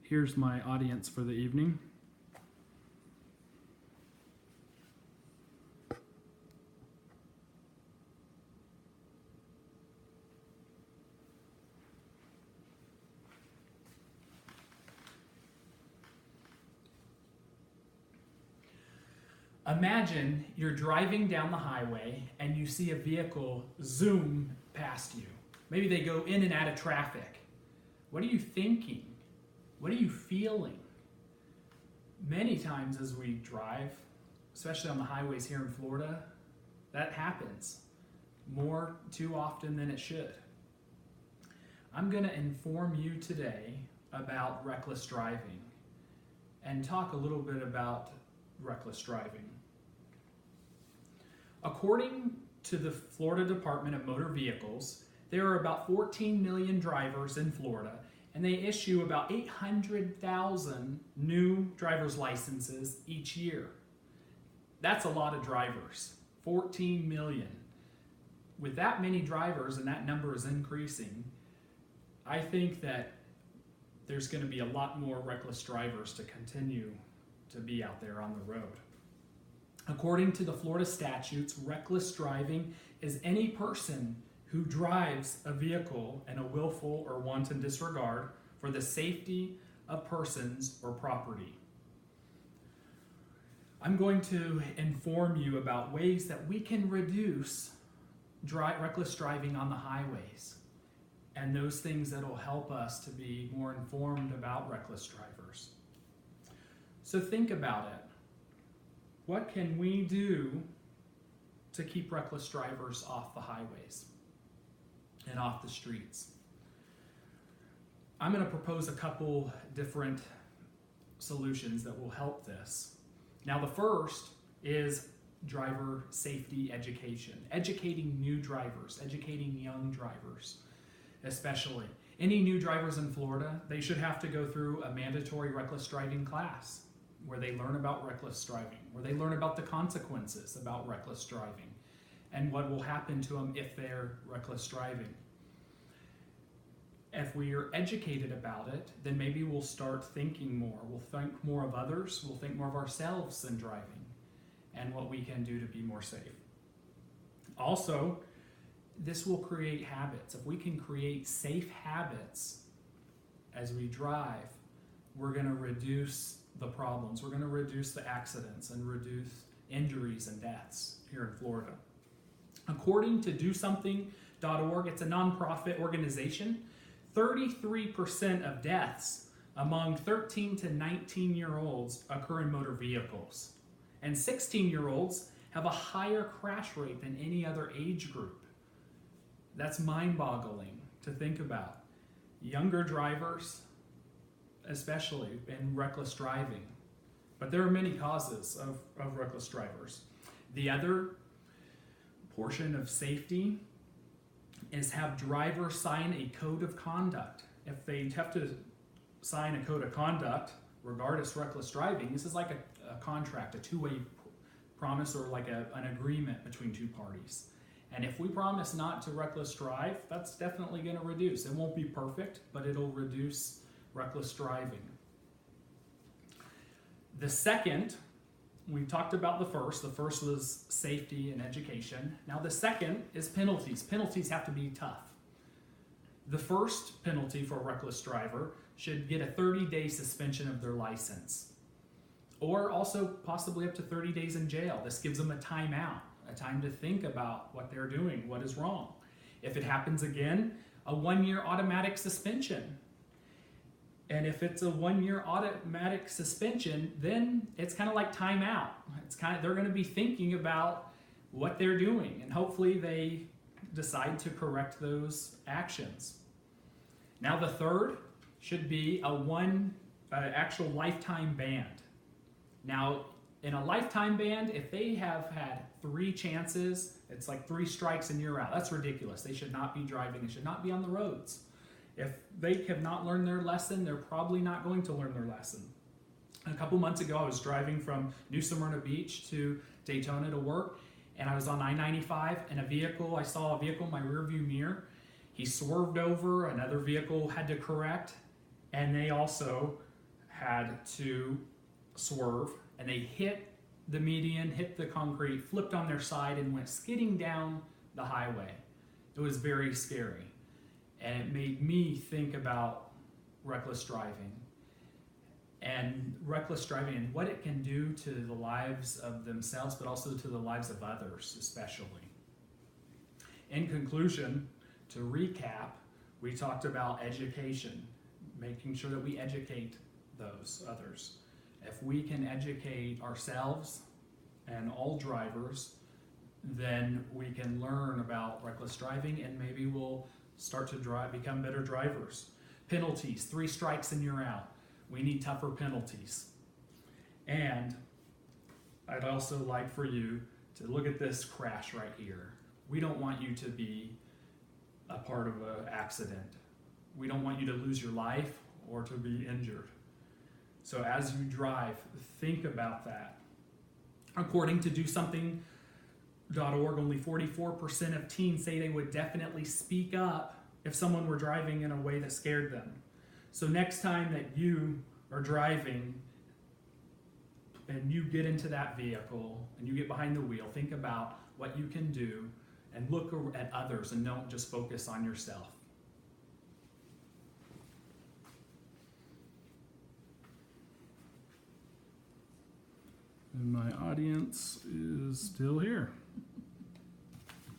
Here's my audience for the evening. Imagine you're driving down the highway and you see a vehicle zoom past you. Maybe they go in and out of traffic. What are you thinking? What are you feeling? Many times as we drive, especially on the highways here in Florida, that happens more too often than it should. I'm going to inform you today about reckless driving and talk a little bit about reckless driving. According to the Florida Department of Motor Vehicles, there are about 14 million drivers in Florida, and they issue about 800,000 new driver's licenses each year. That's a lot of drivers, 14 million. With that many drivers, and that number is increasing, I think that there's going to be a lot more reckless drivers to continue to be out there on the road. According to the Florida statutes, reckless driving is any person who drives a vehicle in a willful or wanton disregard for the safety of persons or property. I'm going to inform you about ways that we can reduce reckless driving on the highways and those things that will help us to be more informed about reckless drivers. So think about it. What can we do to keep reckless drivers off the highways and off the streets? I'm going to propose a couple different solutions that will help this. Now, the first is driver safety education, educating new drivers, educating young drivers, especially. Any new drivers in Florida, they should have to go through a mandatory reckless driving class where they learn about reckless driving, where they learn about the consequences about reckless driving and what will happen to them if they're reckless driving. If we are educated about it, then maybe we'll start thinking more. We'll think more of others. We'll think more of ourselves in driving and what we can do to be more safe. Also, this will create habits. If we can create safe habits as we drive, we're going to reduce the problems. We're going to reduce the accidents and reduce injuries and deaths here in Florida. According to DoSomething.org, it's a nonprofit organization, 33% of deaths among 13 to 19-year-olds occur in motor vehicles. And 16-year-olds have a higher crash rate than any other age group. That's mind-boggling to think about. Younger drivers, especially in reckless driving. But there are many causes of reckless drivers. The other portion of safety is have drivers sign a code of conduct. If they have to sign a code of conduct, regardless reckless driving, this is like a contract, a two-way promise or like an agreement between two parties. And if we promise not to reckless drive, that's definitely going to reduce. It won't be perfect, but it'll reduce reckless driving. The second, we talked about the first. The first was safety and education. Now the second is penalties. Penalties have to be tough. The first penalty for a reckless driver should get a 30-day suspension of their license, or also possibly up to 30 days in jail. This gives them a timeout, a time to think about what they're doing, what is wrong. If it happens again, a 1-year automatic suspension. And if it's a 1-year automatic suspension, then it's kind of like timeout. They're going to be thinking about what they're doing, and hopefully they decide to correct those actions. Now the third should be a actual lifetime ban. Now, in a lifetime ban, if they have had 3 chances, it's like 3 strikes and you're out. That's ridiculous. They should not be driving. They should not be on the roads. If they have not learned their lesson, they're probably not going to learn their lesson. A couple months ago, I was driving from New Smyrna Beach to Daytona to work, and I was on I-95, and I saw a vehicle in my rearview mirror. He swerved over, another vehicle had to correct, and they also had to swerve, and they hit the median, hit the concrete, flipped on their side, and went skidding down the highway. It was very scary, and it made me think about reckless driving and what it can do to the lives of themselves, but also to the lives of others, especially. In conclusion, to recap, we talked about education, making sure that we educate those others. If we can educate ourselves and all drivers, then we can learn about reckless driving, and maybe we'll start to become better drivers. Penalties, 3 strikes and you're out. We need tougher penalties. And I'd also like for you to look at this crash right here. We don't want you to be a part of an accident. We don't want you to lose your life or to be injured. So as you drive, think about that. According to DoSomething.org, only 44% of teens say they would definitely speak up if someone were driving in a way that scared them. So next time that you are driving and you get into that vehicle and you get behind the wheel, think about what you can do and look at others and don't just focus on yourself. And my audience is still here.